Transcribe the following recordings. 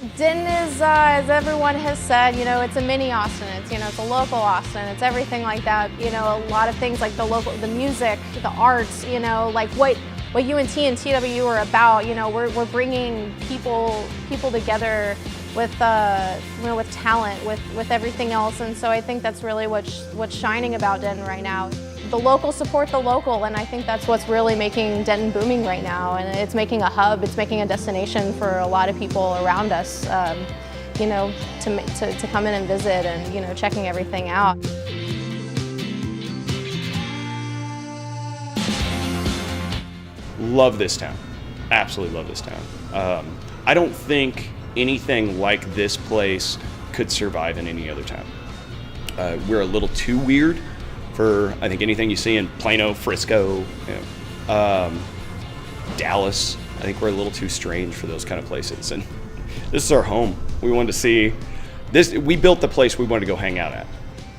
Denton is, as everyone has said, it's a mini Austin. It's a local Austin. It's everything like that. A lot of things like the music, the arts. Like what UNT and TW are about. We're bringing people together with with talent, with everything else. And so I think that's really what's shining about Denton right now. The local support the local, and I think that's what's really making Denton booming right now. And it's making a hub, it's making a destination for a lot of people around us, to come in and visit and, checking everything out. Love this town. Absolutely love this town. I don't think anything like this place could survive in any other town. We're a little too weird for, I think, anything you see in Plano, Frisco, Dallas. I think we're a little too strange for those kind of places. And this is our home. We wanted to see this. We built the place we wanted to go hang out at.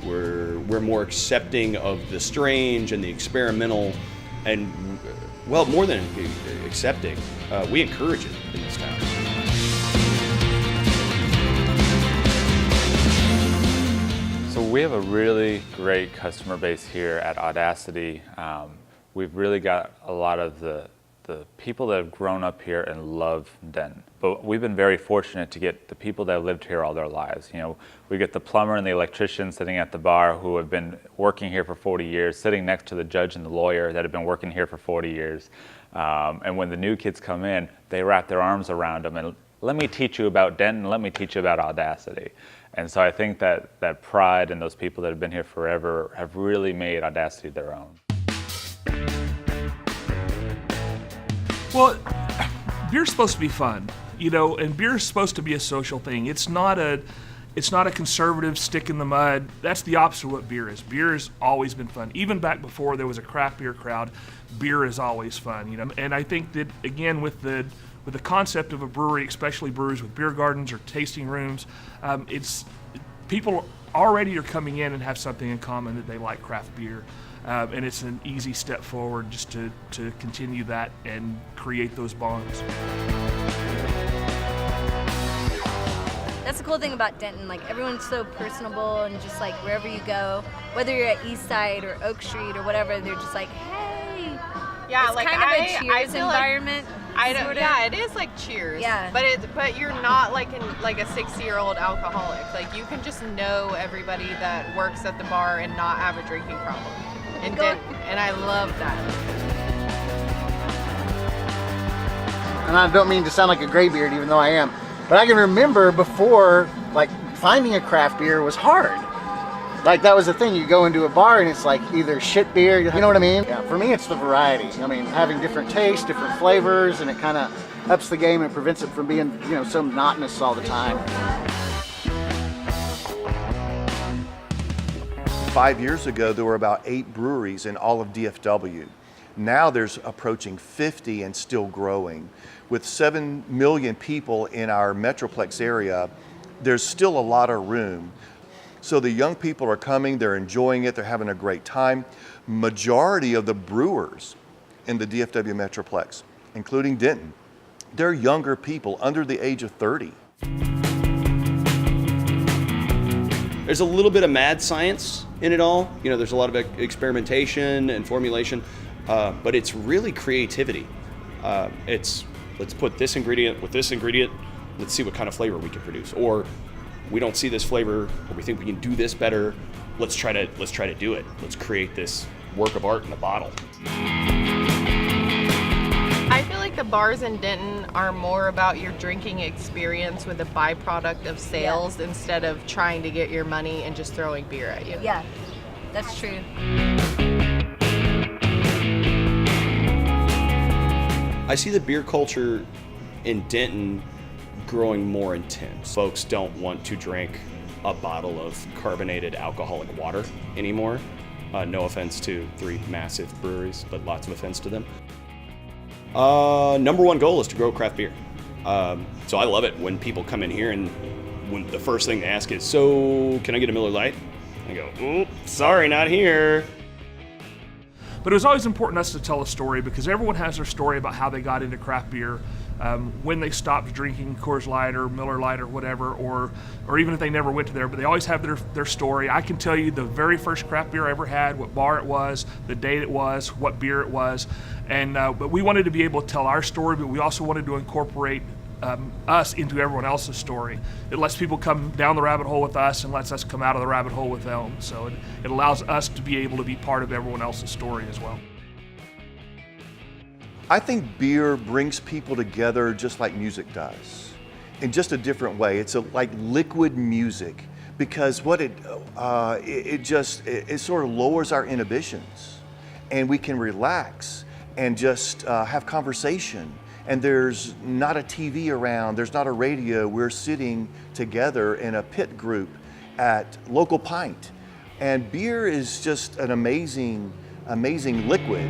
We're more accepting of the strange and the experimental, and well, more than accepting, we encourage it in this town. So we have a really great customer base here at Audacity. We've really got a lot of the people that have grown up here and love Denton. But we've been very fortunate to get the people that have lived here all their lives. We get the plumber and the electrician sitting at the bar who have been working here for 40 years, sitting next to the judge and the lawyer that have been working here for 40 years. And when the new kids come in, they wrap their arms around them and let me teach you about Denton, let me teach you about Audacity. And so I think that pride and those people that have been here forever have really made Audacity their own. Well, beer's supposed to be fun, and beer's supposed to be a social thing. It's not a conservative stick in the mud. That's the opposite of what beer is. Beer has always been fun. Even back before there was a craft beer crowd, beer is always fun, And I think that, again, with the concept of a brewery, especially breweries with beer gardens or tasting rooms, it's people already are coming in and have something in common that they like craft beer. And it's an easy step forward just to continue that and create those bonds. That's the cool thing about Denton. Like, everyone's so personable, and just like wherever you go, whether you're at East Side or Oak Street or whatever, they're just like, hey. Yeah, it's like kind of a Cheers environment. Yeah, it is like Cheers. Yeah. But you're not like a 60-year-old alcoholic. Like, you can just know everybody that works at the bar and not have a drinking problem. And I love that. And I don't mean to sound like a graybeard, even though I am, but I can remember before, like, finding a craft beer was hard. Like, that was the thing. You go into a bar and it's like either shit beer, you know what I mean? Yeah, for me, it's the variety. I mean, having different tastes, different flavors, and it kind of ups the game and prevents it from being, so monotonous all the time. 5 years ago, there were about 8 breweries in all of DFW. Now there's approaching 50 and still growing. With 7 million people in our Metroplex area, there's still a lot of room. So the young people are coming, they're enjoying it, they're having a great time. Majority of the brewers in the DFW Metroplex, including Denton, they're younger people under the age of 30. There's a little bit of mad science in it all. There's a lot of experimentation and formulation, but it's really creativity. It's, let's put this ingredient with this ingredient, let's see what kind of flavor we can produce. Or we don't see this flavor, or we think we can do this better, let's try to do it. Let's create this work of art in a bottle. I feel like the bars in Denton are more about your drinking experience with a byproduct of sales instead of trying to get your money and just throwing beer at you. Yeah, that's true. I see the beer culture in Denton growing more intense. Folks don't want to drink a bottle of carbonated alcoholic water anymore. No offense to 3 massive breweries, but lots of offense to them. Number one goal is to grow craft beer. So I love it when people come in here and when the first thing they ask is, so can I get a Miller Lite? I go, ooh, sorry, not here. But it was always important to us to tell a story because everyone has their story about how they got into craft beer. when they stopped drinking Coors Light or Miller Lite or whatever, or even if they never went to there, but they always have their story. I can tell you the very first craft beer I ever had, what bar it was, the date it was, what beer it was, and but we wanted to be able to tell our story, but we also wanted to incorporate us into everyone else's story. It lets people come down the rabbit hole with us and lets us come out of the rabbit hole with them. So it allows us to be able to be part of everyone else's story as well. I think beer brings people together just like music does, in just a different way. It's like liquid music, because what it sort of lowers our inhibitions, and we can relax and just have conversation. And there's not a TV around, there's not a radio. We're sitting together in a pit group at Local Pint. And beer is just an amazing, amazing liquid.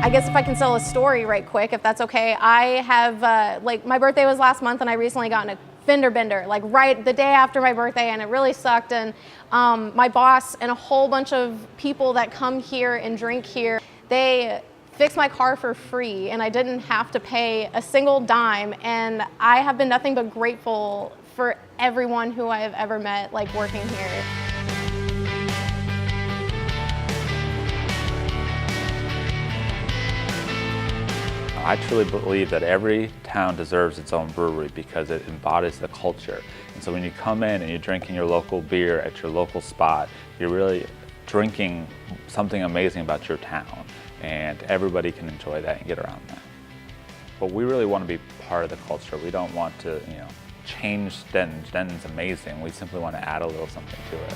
I guess if I can tell a story right quick, if that's okay. I have, like, my birthday was last month, and I recently got in a fender bender, like right the day after my birthday, and it really sucked. And my boss and a whole bunch of people that come here and drink here, they fixed my car for free, and I didn't have to pay a single dime. And I have been nothing but grateful for everyone who I have ever met, like, working here. I truly believe that every town deserves its own brewery because it embodies the culture. And so when you come in and you're drinking your local beer at your local spot, you're really drinking something amazing about your town, and everybody can enjoy that and get around that. But we really want to be part of the culture. We don't want to, change Denton. Denton's amazing. We simply want to add a little something to it.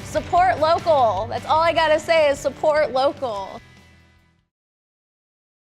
Support local. That's all I gotta say is support local.